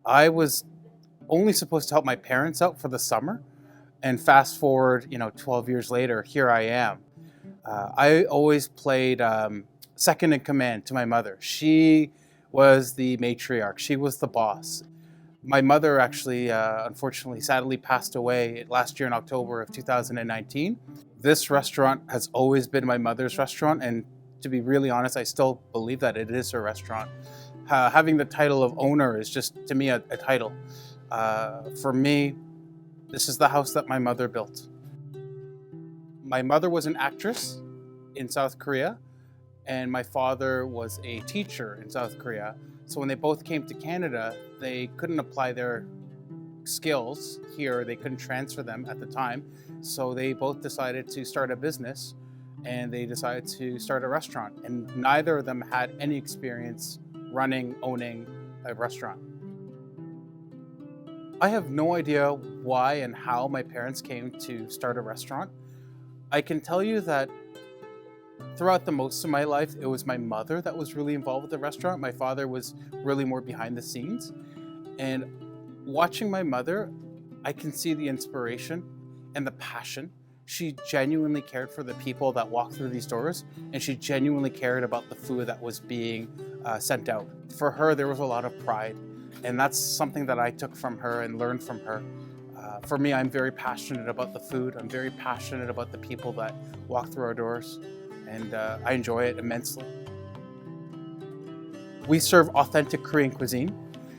I was only supposed to help my parents out for the summer, and fast forward, 12 years later, here I am. I always played second in command to my mother. She was the matriarch. She was the boss. My mother actually, unfortunately, sadly passed away last year in October of 2019. This restaurant has always been my mother's restaurant, and to be really honest, I still believe that it is her restaurant. Having the title of owner is just, to me, a title. For me, this is the house that my mother built. My mother was an actress in South Korea, and my father was a teacher in South Korea. So when they both came to Canada, they couldn't apply their skills here. They couldn't transfer them at the time. So they both decided to start a business, and they decided to start a restaurant. And neither of them had any experience owning a restaurant. I have no idea why and how my parents came to start a restaurant. I can tell you that throughout the most of my life, it was my mother that was really involved with the restaurant. My father was really more behind the scenes. And watching my mother, I can see the inspiration and the passion. She genuinely cared for the people that walked through these doors, and she genuinely cared about the food that was being sent out. For her, there was a lot of pride, and that's something that I took from her and learned from her. For me, I'm very passionate about the food. I'm very passionate about the people that walk through our doors, and I enjoy it immensely. We serve authentic Korean cuisine.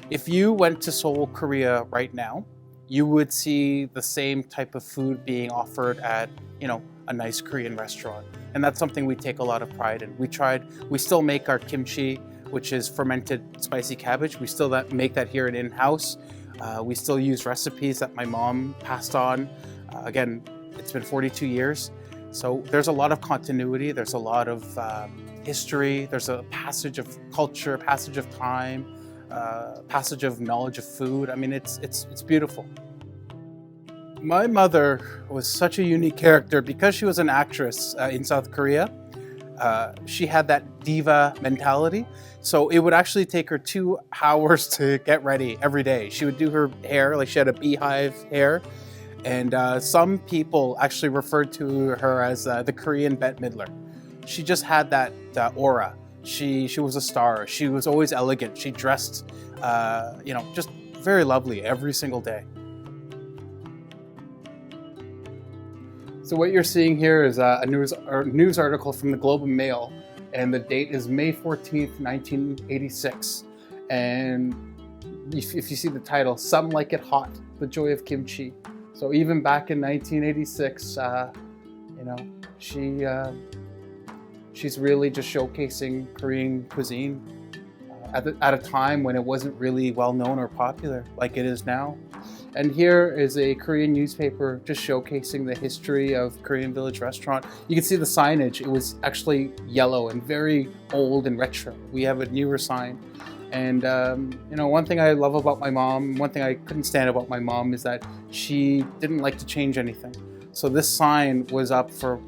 If you went to Seoul, Korea right now, you would see the same type of food being offered at, a nice Korean restaurant. And that's something we take a lot of pride in. We still make our kimchi, which is fermented spicy cabbage. We still make that here in-house. We still use recipes that my mom passed on. Again, it's been 42 years. So there's a lot of continuity. There's a lot of history. There's a passage of culture, passage of time, passage of knowledge of food. I mean, it's beautiful. My mother was such a unique character because she was an actress in South Korea. She had that diva mentality. So it would actually take her 2 hours to get ready every day. She would do her hair, like she had a beehive hair. And some people actually referred to her as the Korean Bette Midler. She just had that aura. She was a star. She was always elegant. She dressed, just very lovely every single day. So what you're seeing here is a news article from the Globe and Mail, and the date is May 14th, 1986. And if you see the title, "Some Like It Hot, The Joy of Kimchi." So even back in 1986, she's really just showcasing Korean cuisine at a time when it wasn't really well known or popular like it is now. And here is a Korean newspaper just showcasing the history of Korean Village Restaurant. You can see the signage. It was actually yellow and very old and retro. We have a newer sign. And one thing I love about my mom, one thing I couldn't stand about my mom is that she didn't like to change anything. So this sign was up for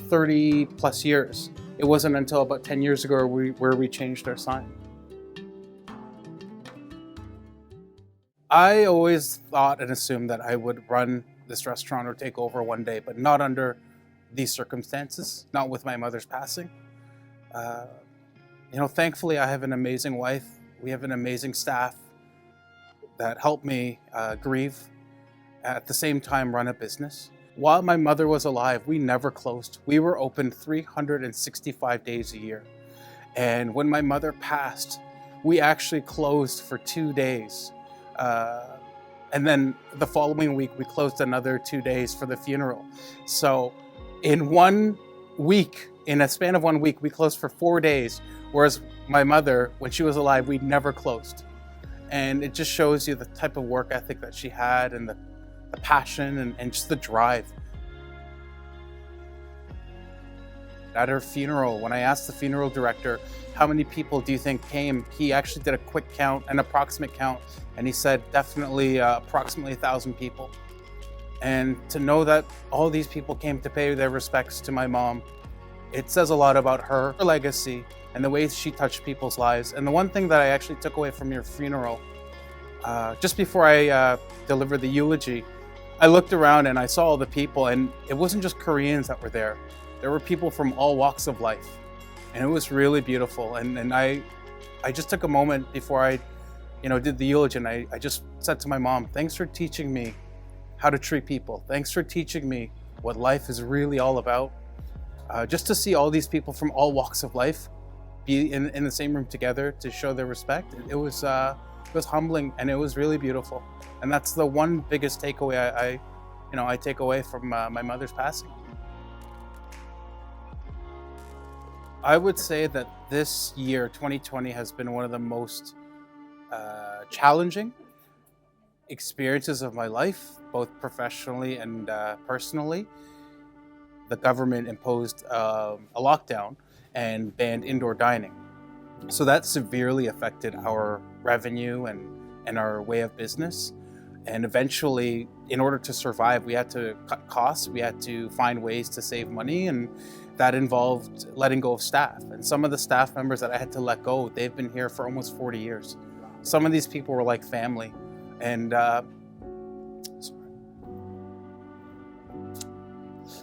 30 plus years. It wasn't until about 10 years ago where we changed our sign. I always thought and assumed that I would run this restaurant or take over one day, but not under these circumstances, not with my mother's passing. Thankfully I have an amazing wife. We have an amazing staff that helped me grieve, at the same time run a business. While my mother was alive, we never closed. We were open 365 days a year. And when my mother passed, we actually closed for 2 days. And then the following week, we closed another 2 days for the funeral. So in 1 week, in a span of 1 week, we closed for 4 days. Whereas my mother, when she was alive, we never closed. And it just shows you the type of work ethic that she had and the passion and just the drive. At her funeral, when I asked the funeral director, how many people do you think came? He actually did a quick count, an approximate count, and he said definitely approximately 1,000 people. And to know that all these people came to pay their respects to my mom, it says a lot about her legacy and the way she touched people's lives. And the one thing that I actually took away from your funeral, Just before I delivered the eulogy, I looked around and I saw all the people, and it wasn't just Koreans that were there. There were people from all walks of life, and it was really beautiful. And I just took a moment before I, did the eulogy, and I just said to my mom, "Thanks for teaching me how to treat people. Thanks for teaching me what life is really all about." Just to see all these people from all walks of life be in the same room together to show their respect, it was humbling, and it was really beautiful. And that's the one biggest takeaway I take away from my mother's passing. I would say that this year, 2020, has been one of the most challenging experiences of my life, both professionally and personally. The government imposed a lockdown and banned indoor dining. So that severely affected our revenue and our way of business. And eventually, in order to survive, we had to cut costs, we had to find ways to save money, and that involved letting go of staff. And some of the staff members that I had to let go, they've been here for almost 40 years. Some of these people were like family. And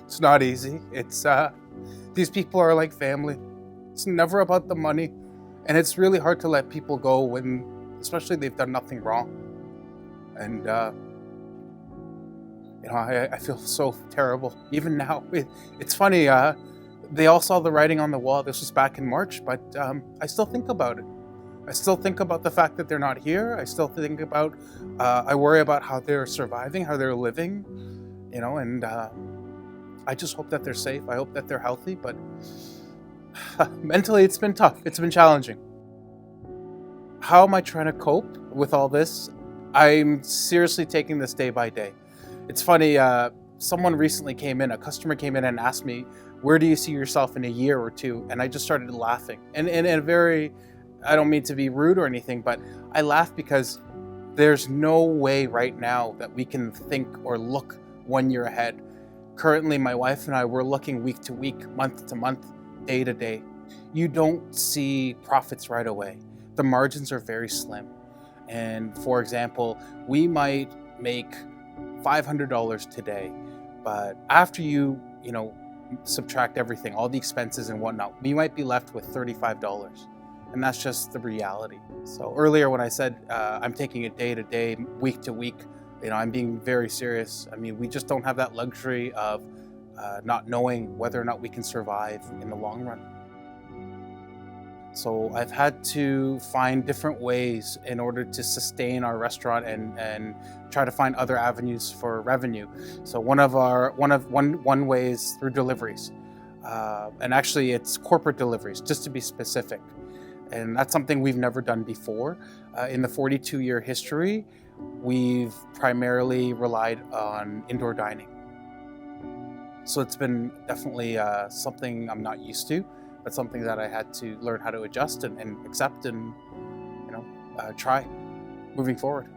it's not easy. It's these people are like family. It's never about the money. And it's really hard to let people go when, especially, they've done nothing wrong. And I feel so terrible. Even now, it's funny. They all saw the writing on the wall. This was back in March, but I still think about it. I still think about the fact that they're not here. I still think about, I worry about how they're surviving, how they're living, and I just hope that they're safe. I hope that they're healthy, but mentally it's been tough. It's been challenging. How am I trying to cope with all this? I'm seriously taking this day by day. It's funny, someone recently a customer came in and asked me, "Where do you see yourself in a year or two?" And I just started laughing. And in a very, I don't mean to be rude or anything, but I laugh because there's no way right now that we can think or look 1 year ahead. Currently, my wife and I, we're looking week to week, month to month, day to day. You don't see profits right away. The margins are very slim. And for example, we might make $500 today, but after you subtract everything, all the expenses and whatnot, we might be left with $35. And that's just the reality. So earlier when I said I'm taking it day to day, week to week, I'm being very serious. I mean, we just don't have that luxury of not knowing whether or not we can survive in the long run. So I've had to find different ways in order to sustain our restaurant and try to find other avenues for revenue. So one way is through deliveries, and actually it's corporate deliveries, just to be specific. And that's something we've never done before. In the 42-year history, we've primarily relied on indoor dining. So it's been definitely something I'm not used to, but something that I had to learn how to adjust and accept and try moving forward.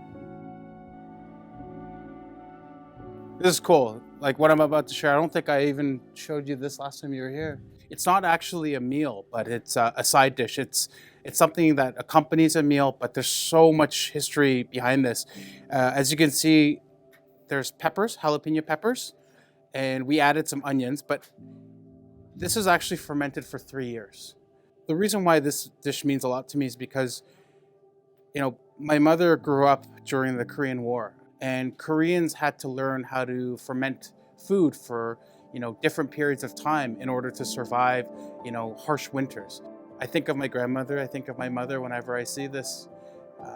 This is cool. Like what I'm about to share, I don't think I even showed you this last time you were here. It's not actually a meal, but it's a side dish. It's something that accompanies a meal, but there's so much history behind this. As you can see, there's peppers, jalapeno peppers, and we added some onions, but this is actually fermented for 3 years. The reason why this dish means a lot to me is because, my mother grew up during the Korean War, and Koreans had to learn how to ferment food for, different periods of time in order to survive, harsh winters. I think of my grandmother, I think of my mother whenever I see this.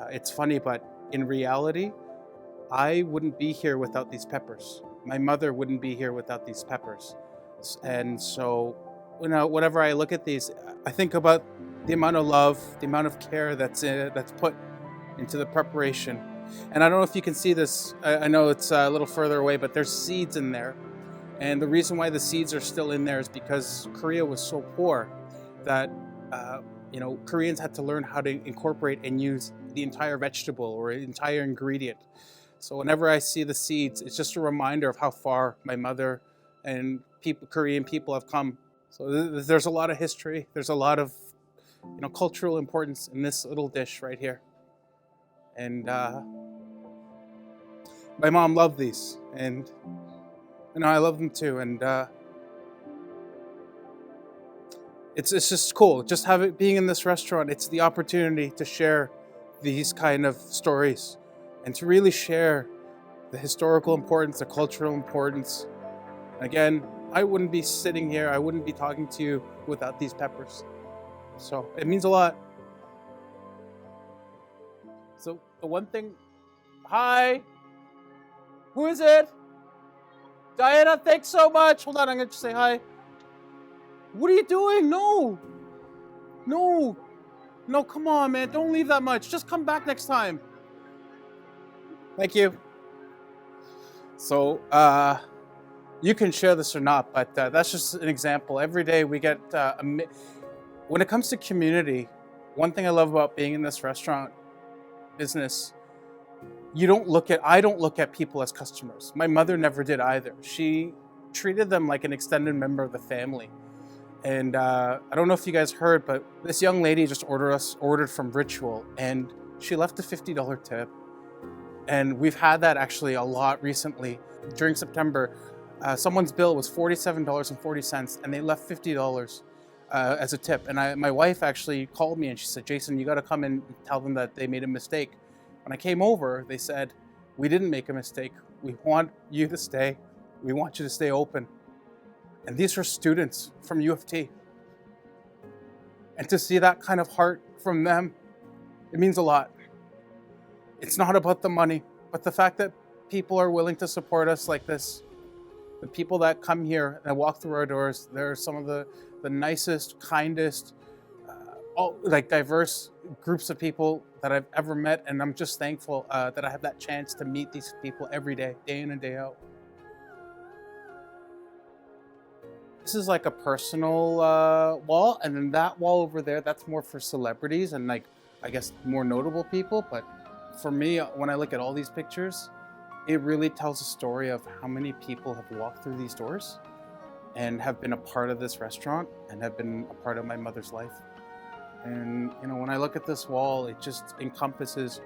It's funny, but in reality, I wouldn't be here without these peppers. My mother wouldn't be here without these peppers. And so, whenever I look at these, I think about the amount of love, the amount of care that's put into the preparation. And I don't know if you can see this. I know it's a little further away, but there's seeds in there. And the reason why the seeds are still in there is because Korea was so poor that Koreans had to learn how to incorporate and use the entire vegetable or entire ingredient. So whenever I see the seeds, it's just a reminder of how far my mother and Korean people have come. So there's a lot of history. There's a lot of cultural importance in this little dish right here. And my mom loved these, and I love them too. And it's just cool. Just being in this restaurant, it's the opportunity to share these kind of stories and to really share the historical importance, the cultural importance. Again, I wouldn't be sitting here, I wouldn't be talking to you without these peppers. So it means a lot. So the one thing, hi, who is it? Diana, thanks so much. Hold on, I'm gonna just say hi. What are you doing? No, come on, man, don't leave that much. Just come back next time. Thank you. So, you can share this or not, but that's just an example. Every day we get, when it comes to community, one thing I love about being in this restaurant business, I don't look at people as customers. My mother never did either. She treated them like an extended member of the family. And I don't know if you guys heard, but this young lady just ordered from Ritual, and she left a $50 tip. And we've had that actually a lot recently. During September, someone's bill was $47.40, and they left $50 as a tip. And my wife actually called me and she said, Jason, you got to come and tell them that they made a mistake. When I came over, they said, we didn't make a mistake. We want you to stay. We want you to stay open. And these are students from U of T. And to see that kind of heart from them, it means a lot. It's not about the money, but the fact that people are willing to support us like this. The people that come here and walk through our doors, they're some of the nicest, kindest, diverse groups of people that I've ever met. And I'm just thankful that I have that chance to meet these people every day in and day out. This is like a personal wall, and then that wall over there, that's more for celebrities and I guess more notable people. But for me, when I look at all these pictures, it really tells a story of how many people have walked through these doors and have been a part of this restaurant and have been a part of my mother's life. And when I look at this wall, it just encompasses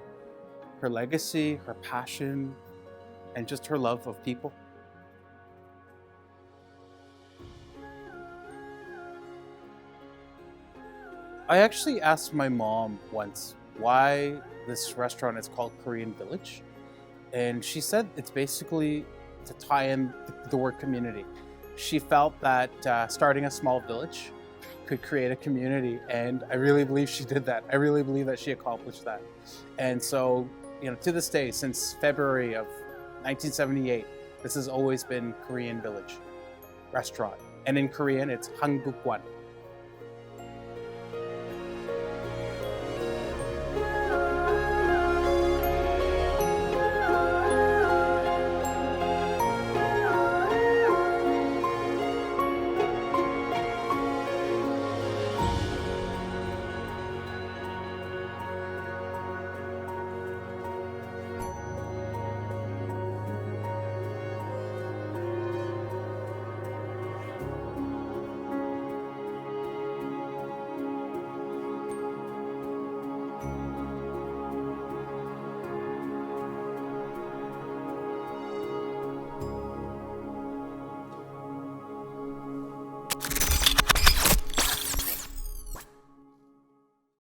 her legacy, her passion, and just her love of people. I actually asked my mom once why this restaurant is called Korean Village. And she said it's basically to tie in the word community. She felt that starting a small village could create a community. And I really believe she did that. I really believe that she accomplished that. And so, to this day, since February of 1978, this has always been Korean Village restaurant. And in Korean, it's Hangukwan.